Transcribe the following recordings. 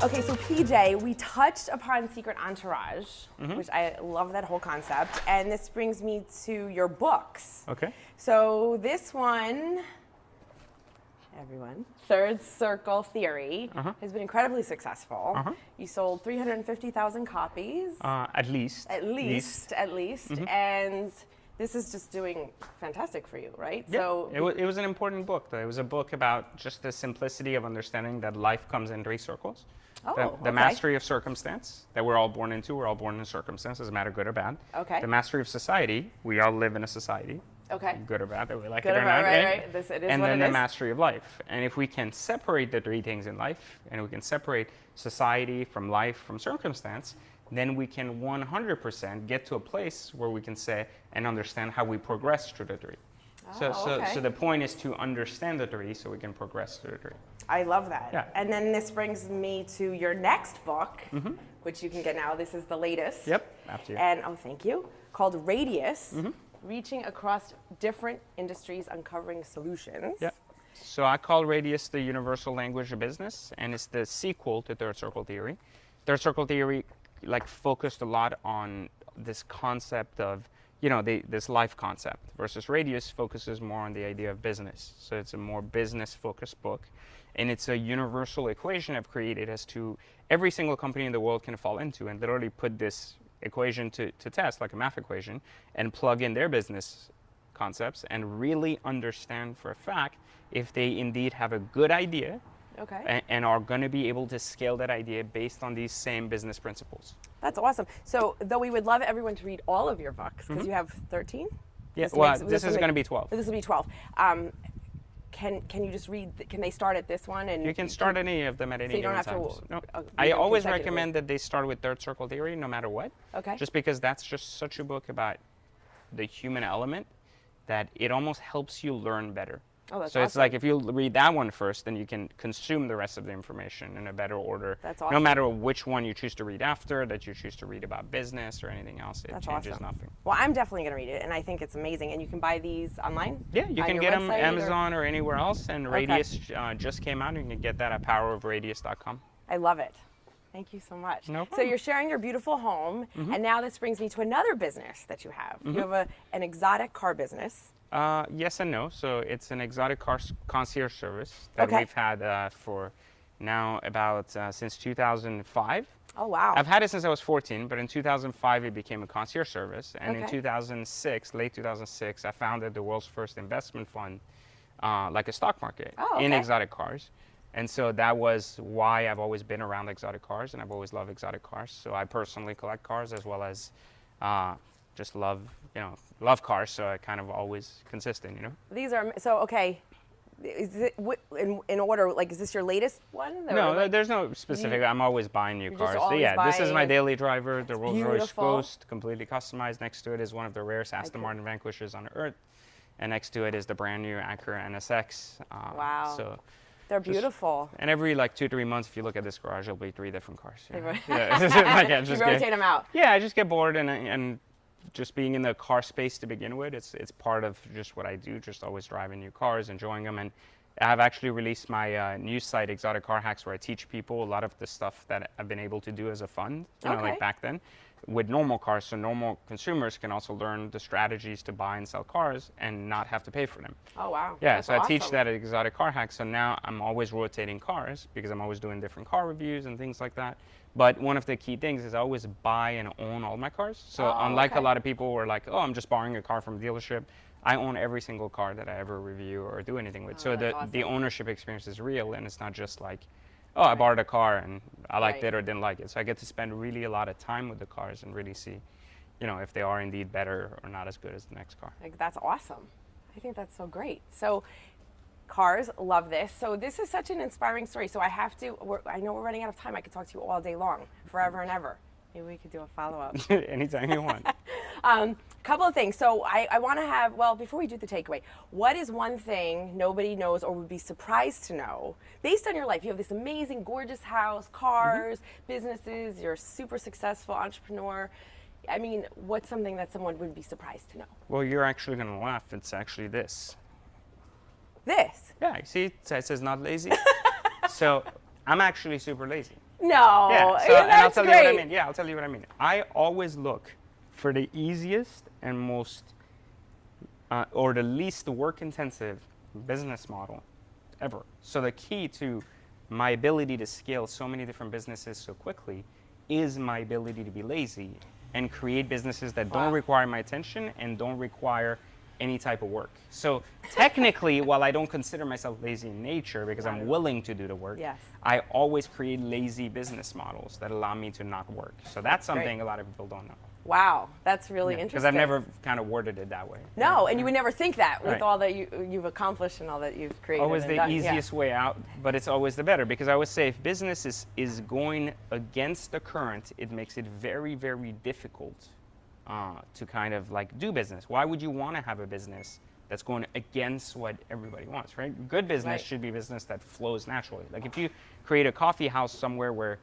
Okay, so PJ, we touched upon Secret Entourage, which I love that whole concept, and this brings me to your books. Okay. So this one, everyone, Third Circle Theory, has been incredibly successful. You sold 350,000 copies. At least. At least. And this is just doing fantastic for you, right? Yeah, So it was an important book, though. It was a book about just the simplicity of understanding that life comes in three circles. The mastery of circumstance that we're all born into. We're all born in circumstance, doesn't matter good or bad. Okay. The mastery of society. We all live in a society. Okay. Good or bad, that we like Good it or not. right. It is and what then it the is. mastery of life. And if we can separate the three things in life, and we can separate society from life from circumstance, then we can 100% get to a place where we can say and understand how we progress through the three. So the point is to understand the three so we can progress through the three. I love that. Yeah. And then this brings me to your next book, which you can get now. This is the latest. Yep, after you. And thank you. Called Radius, Reaching Across Different Industries, Uncovering Solutions. Yeah. So I call Radius the universal language of business, and it's the sequel to Third Circle Theory. Third Circle Theory focused a lot on this concept of, this life concept, versus Radius focuses more on the idea of business. So it's a more business-focused book, and it's a universal equation I've created as to every single company in the world can fall into and literally put this equation to test, like a math equation, and plug in their business concepts and really understand for a fact if they indeed have a good idea and are going to be able to scale that idea based on these same business principles. That's awesome. So, though we would love everyone to read all of your books, because you have 13? Yeah, this is going to be 12. This will be 12. Can you just read, can they start at this one? And you can start any of them at any given time. So you don't have to. No. I always recommend that they start with Third Circle Theory no matter what. Okay. Just because that's just such a book about the human element that it almost helps you learn better. Oh, that's so awesome. It's like if you read that one first, then you can consume the rest of the information in a better order. That's awesome. No matter which one you choose to read after, that you choose to read about business or anything else, it changes nothing. Well, I'm definitely going to read it, and I think it's amazing. And you can buy these online? Yeah, you can get them Amazon or anywhere else, and Radius just came out, and you can get that at powerofradius.com. I love it. Thank you so much. No So problem. you're sharing your beautiful home, and now this brings me to another business that you have. You have an exotic car business. Yes and no. So it's an exotic car concierge service that we've had for now about since 2005. Oh, wow. I've had it since I was 14, but in 2005 it became a concierge service. And in 2006, late 2006, I founded the world's first investment fund, like a stock market, in exotic cars. And so that was why I've always been around exotic cars, and I've always loved exotic cars. So I personally collect cars as well as just love cars, so I kind of always consistent, These are, is it in order, like, is this your latest one? No, there's no specific, I'm always buying new cars. So yeah, this is my daily driver, the Rolls-Royce Ghost, completely customized. Next to it is one of the rarest Aston Martin Vanquishes on Earth. And next to it is the brand new Acura NSX. Wow. So they're beautiful. And every 2-3 months, if you look at this garage, there'll be 3 different cars. You rotate them out. Yeah, I just get bored, and just being in the car space to begin with, it's part of just what I do, just always driving new cars, enjoying them. And I've actually released my news site, Exotic Car Hacks, where I teach people a lot of the stuff that I've been able to do as a fund, like back then. with normal cars, so normal consumers can also learn the strategies to buy and sell cars and not have to pay for them. Oh, wow. Yeah, That's so I teach awesome. that at Exotic Car Hacks. So now I'm always rotating cars because I'm always doing different car reviews and things like that. But one of the key things is I always buy and own all my cars. So Oh, unlike okay. a lot of people who are like, oh, I'm just borrowing a car from a dealership, I own every single car that I ever review or do anything with. So that's the awesome. ownership experience is real, and it's not just like, oh, I borrowed a car and I liked Right. it or didn't like it. So I get to spend really a lot of time with the cars and really see, if they are indeed better or not as good as the next car. Like, that's awesome. I think that's so great. So cars, love this. So this is such an inspiring story. So I have to, I know we're running out of time. I could talk to you all day long, forever and ever. Maybe we could do a follow-up. Anytime you want. Couple of things. So I want to have, well, before we do the takeaway, what is one thing nobody knows or would be surprised to know based on your life? You have this amazing, gorgeous house, cars, businesses, you're a super successful entrepreneur. I mean, what's something that someone would be surprised to know? Well, you're actually going to laugh. It's actually this. This? Yeah, you see, it says not lazy. So I'm actually super lazy. No, Yeah, so, and I'll that's tell great. you what I mean. Yeah, I'll tell you what I mean. I always look for the easiest and most, or the least work-intensive business model ever. So the key to my ability to scale so many different businesses so quickly is my ability to be lazy and create businesses that don't require my attention and don't require any type of work. So technically, while I don't consider myself lazy in nature because I'm willing to do the work, Yes. I always create lazy business models that allow me to not work. So that's something great. a lot of people don't know. Wow, that's really Because interesting. I've never kind of worded it that way. No, and you would never think that with Right. all that you've accomplished and all that you've created. Always and the done. Yeah. easiest way out, but it's always the better. Because I always say if business is going against the current, it makes it very, very difficult to kind of like do business. Why would you want to have a business that's going against what everybody wants, right? Good business Right. should be business that flows naturally. Like if you create a coffee house somewhere where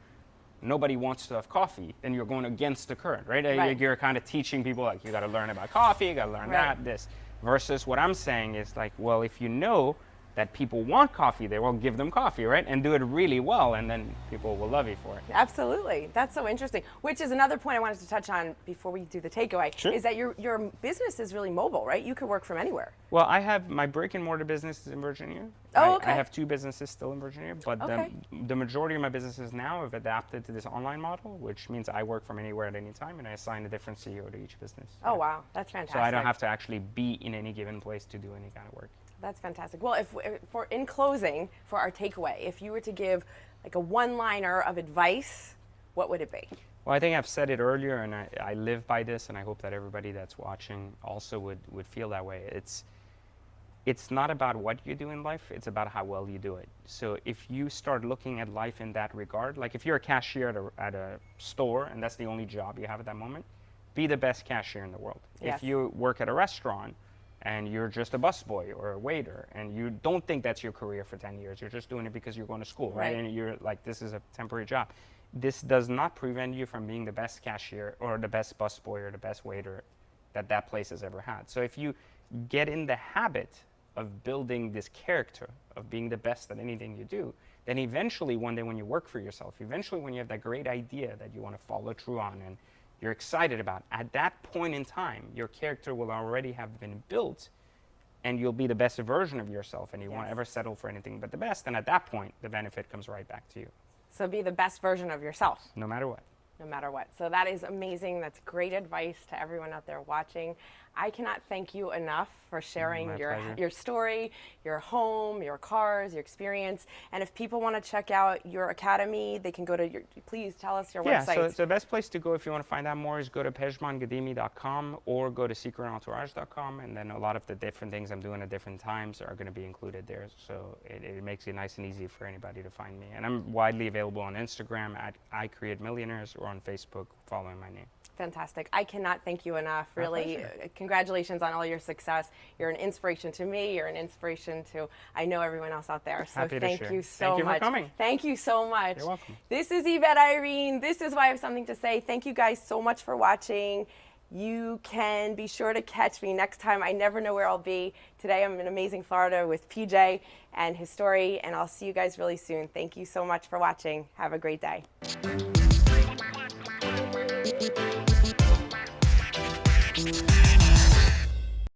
nobody wants to have coffee, then you're going against the current, right? Right. You're kind of teaching people like you got to learn about coffee, you got to learn Right. that, this. Versus what I'm saying is like, well, if you know that people want coffee there, well, give them coffee, right? And do it really well, and then people will love you for it. Absolutely. That's so interesting. Which is another point I wanted to touch on before we do the takeaway, Sure. is that your business is really mobile, right? You could work from anywhere. Well, I have my brick and mortar business is in Virginia. Oh, okay. I have 2 businesses still in Virginia, but Okay. the majority of my businesses now have adapted to this online model, which means I work from anywhere at any time, and I assign a different CEO to each business. Oh, wow. That's fantastic. So I don't have to actually be in any given place to do any kind of work. That's fantastic. Well, in closing, for our takeaway, if you were to give like a one-liner of advice, what would it be? Well, I think I've said it earlier, and I live by this, and I hope that everybody that's watching also would feel that way. It's not about what you do in life, it's about how well you do it. So if you start looking at life in that regard, like if you're a cashier at a store and that's the only job you have at that moment, be the best cashier in the world. Yes. If you work at a restaurant and you're just a busboy or a waiter and you don't think that's your career for 10 years, you're just doing it because you're going to school, right? Right. And you're like, this is a temporary job. This does not prevent you from being the best cashier or the best busboy or the best waiter that place has ever had. So if you get in the habit of building this character, of being the best at anything you do, then eventually one day when you work for yourself, eventually when you have that great idea that you want to follow through on and you're excited about, at that point in time, your character will already have been built and you'll be the best version of yourself and you won't ever settle for anything but the best. And at that point, the benefit comes right back to you. So be the best version of yourself. No matter what. No matter what. So that is amazing. That's great advice to everyone out there watching. I cannot thank you enough for sharing My pleasure. your story, your home, your cars, your experience. And if people want to check out your academy, they can go to please tell us your Yeah, website. so the best place to go if you want to find out more is go to pejmanghadimi.com or go to secretentourage.com, and then a lot of the different things I'm doing at different times are going to be included there. So it makes it nice and easy for anybody to find me. And I'm widely available on Instagram at @ICreateMillionaires or on Facebook following my name. Fantastic. I cannot thank you enough. My Really, pleasure. congratulations on all your success. You're an inspiration to me. You're an inspiration to, I know, everyone else out there. So Happy to thank share. you so Thank you for much. coming. Thank you so much. You're welcome. This is Yvette Irene. This is Why I Have Something to Say. Thank you guys so much for watching. You can be sure to catch me next time. I never know where I'll be. Today I'm in amazing Florida with PJ and his story, and I'll see you guys really soon. Thank you so much for watching. Have a great day.